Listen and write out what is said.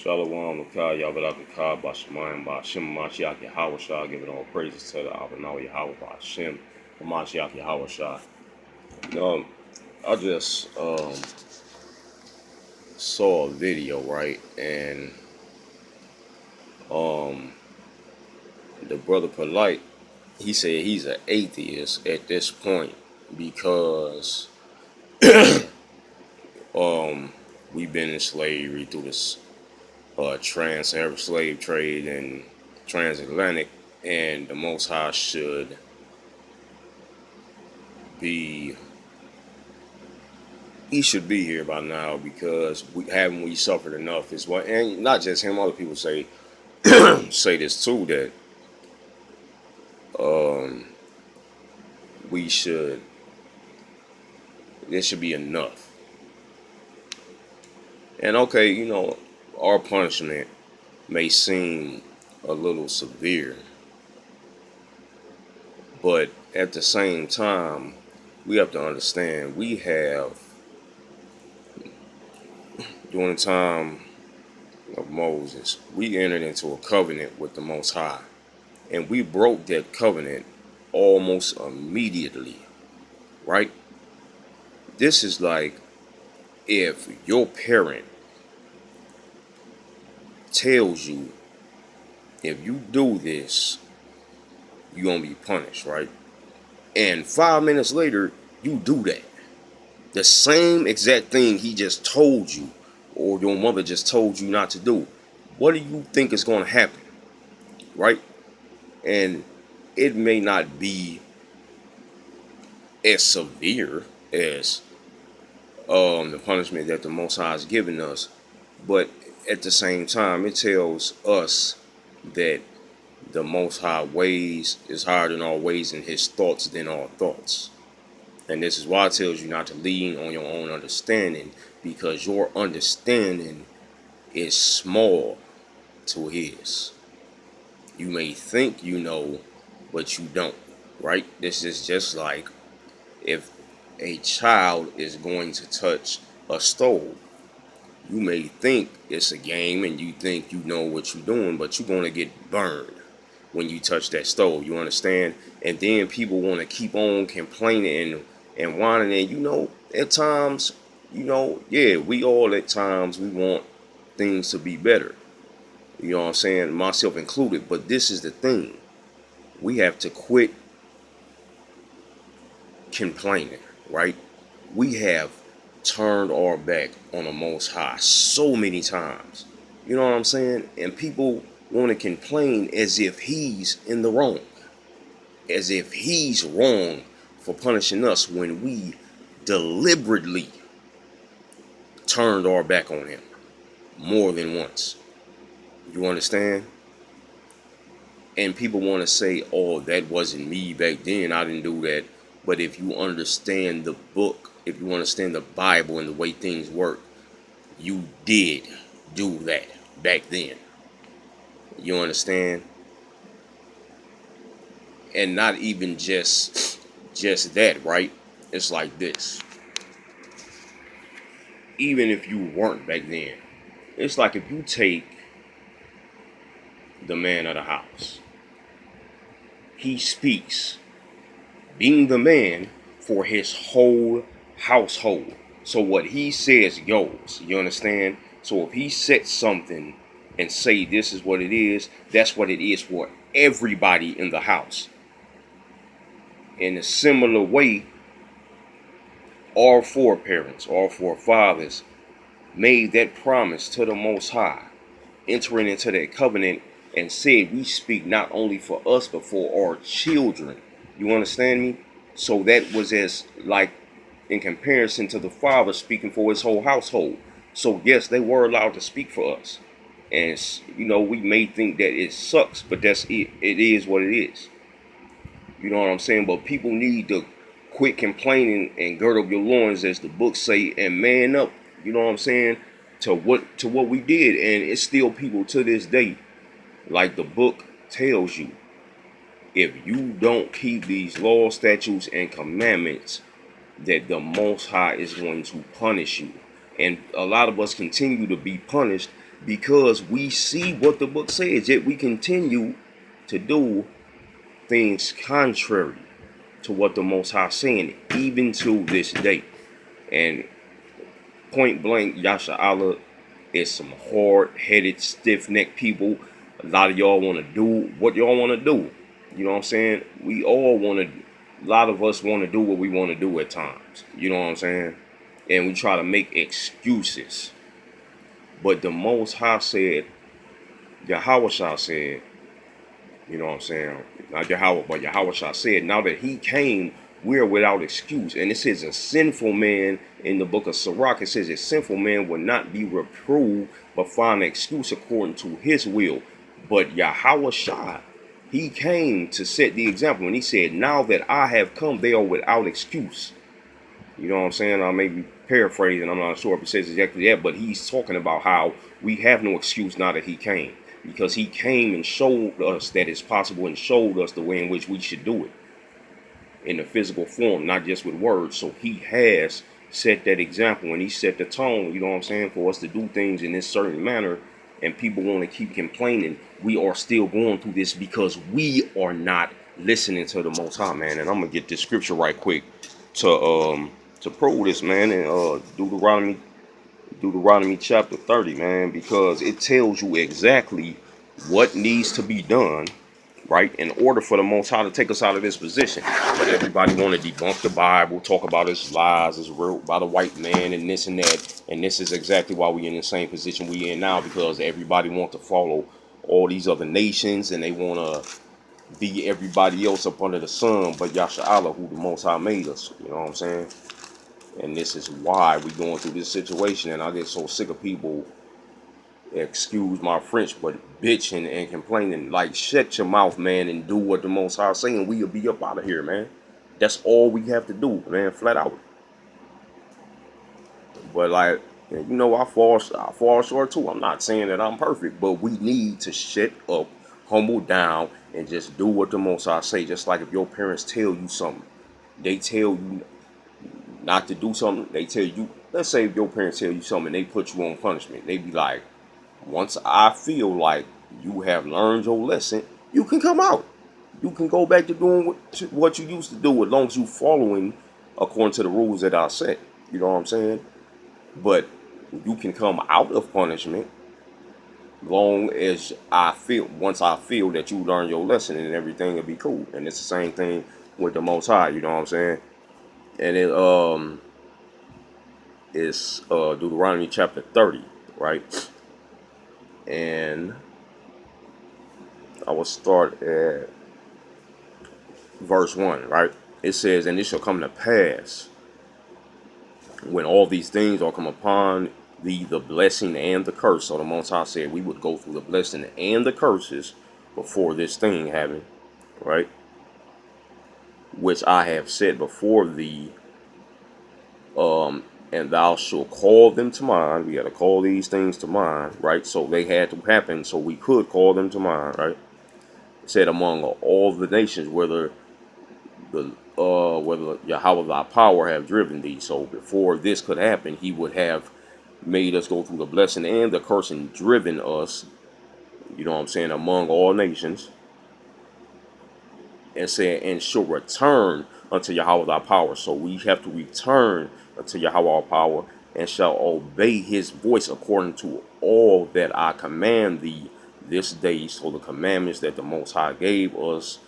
Shalom Nakai Yabalakakah Bashamayim Bashem Mashiach Yahawashah, giving all praises to the Abanaw Yahweh Bashem Mashiach Yahawashah. I just saw a video, right? And um the brother Polite, he said he's an atheist at this point because we've been in slavery through this trans-Arab slave trade and transatlantic, and the Most High should be he should be here by now because we suffered enough is what, and not just him, other people say say this too, that um we should there should be enough. And okay, our punishment may seem a little severe, but at the same time we have to understand we have, during the time of Moses, we entered into a covenant with the Most High, and we broke that covenant almost immediately, right? This is like if your parent tells you, if you do this, you're going to be punished, right? And 5 minutes later, you do that. The same exact thing he just told you, or your mother just told you not to do. What do you think is going to happen, right? And it may not be as severe as the punishment that the Most High has given us, but at the same time, it tells us that the Most High ways is higher than our ways, and His thoughts than our thoughts. And this is why it tells you not to lean on your own understanding, because your understanding is small to His. You may think you know, but you don't, right? This is just like if a child is going to touch a stove. You may think it's a game and you think you know what you're doing, but you're going to get burned when you touch that stove. You understand? And then people want to keep on complaining and whining. And, at times, yeah, we all at times, we want things to be better. You know what I'm saying? Myself included. But this is the thing. We have to quit complaining, right? We have turned our back on the Most High so many times. You know what I'm saying? And people want to complain as if He's in the wrong, as if He's wrong for punishing us when we deliberately turned our back on Him more than once. You understand? And people want to say, oh, that wasn't me back then, I didn't do that. But if you understand the book, if you understand the Bible and the way things work, you did do that back then. You understand? And not even just that, right? It's like this. Even if you weren't back then, it's like if you take the man of the house, he speaks, being the man for his whole household. So what he says goes. You understand? So if he sets something and say this is what it is, that's what it is for everybody in the house. In a similar way, our foreparents, our forefathers made that promise to the Most High, entering into that covenant, and said we speak not only for us but for our children. You understand me? So that was as like in comparison to the father speaking for his whole household. So yes, they were allowed to speak for us. And we may think that it sucks, but that's it. It is what it is. You know what I'm saying? But people need to quit complaining and gird up your loins, as the books say, and man up. You know what I'm saying? To what we did. And it's still people to this day, like the book tells you, if you don't keep these laws, statutes, and commandments, that the Most High is going to punish you. And a lot of us continue to be punished because we see what the book says, yet we continue to do things contrary to what the Most High saying, even to this day. And point blank, Yasha'Allah is some hard-headed, stiff-necked people. A lot of y'all want to do what y'all want to do. You know what I'm saying? We all want to, a lot of us want to do what we want to do at times. You know what I'm saying? And we try to make excuses. But the Most High said, Yahweh said, you know what I'm saying? Not Yahweh, but Yahweh said, now that he came, we're without excuse. And it says a sinful man in the book of Sirach, it says a sinful man will not be reproved, but find an excuse according to his will. But Yahweh, he came to set the example. And he said, now that I have come, they are without excuse. You know what I'm saying? I may be paraphrasing. I'm not sure if it says exactly that, but he's talking about how we have no excuse now that he came. Because he came and showed us that it's possible and showed us the way in which we should do it in the physical form, not just with words. So he has set that example and he set the tone, you know what I'm saying, for us to do things in this certain manner. And people want to keep complaining. We are still going through this because we are not listening to the Most High, man. And I'm going to get this scripture right quick to prove this, man. And Deuteronomy chapter 30, man, because it tells you exactly what needs to be done, right, in order for the Most High to take us out of this position. But everybody want to debunk the Bible, talk about its lies, it's wrote by the white man and this and that. And this is exactly why we in the same position we in now, because everybody want to follow all these other nations and they want to be everybody else up under the sun but Yasha'Allah, who the Most High made us. You know what I'm saying? And this is why we going through this situation. And I get so sick of people, excuse my French, but bitching and complaining. Like, shut your mouth, man, and do what the Most High saying. We'll be up out of here, man. That's all we have to do, man, flat out. But like, you know, I fall short too. I'm not saying that I'm perfect, but we need to shut up, humble down, and just do what the Most High say. Just like if your parents tell you something, they tell you not to do something, they tell you, let's say if your parents tell you something and they put you on punishment, they be like, once I feel like you have learned your lesson, you can come out. You can go back to doing what you used to do as long as you following according to the rules that I set. You know what I'm saying? But you can come out of punishment long as once I feel that you learn your lesson and everything will be cool. And it's the same thing with the Most High, you know what I'm saying? And it is Deuteronomy chapter 30, right? And I will start at verse 1, right? It says, and it shall come to pass when all these things are come upon thee, the blessing and the curse. So the Most High said we would go through the blessing and the curses before this thing happened, right? Which I have said before thee, and thou shalt call them to mind. We got to call these things to mind, right? So they had to happen, so we could call them to mind, right? It said among all the nations, whether Yahweh thy power have driven thee. So before this could happen, he would have made us go through the blessing and the cursing, driven us, you know what I'm saying, among all nations. And said, and shall return unto Yahweh thy power. So we have to return unto Yahweh our power, and shall obey his voice according to all that I command thee this day. So the commandments that the Most High gave us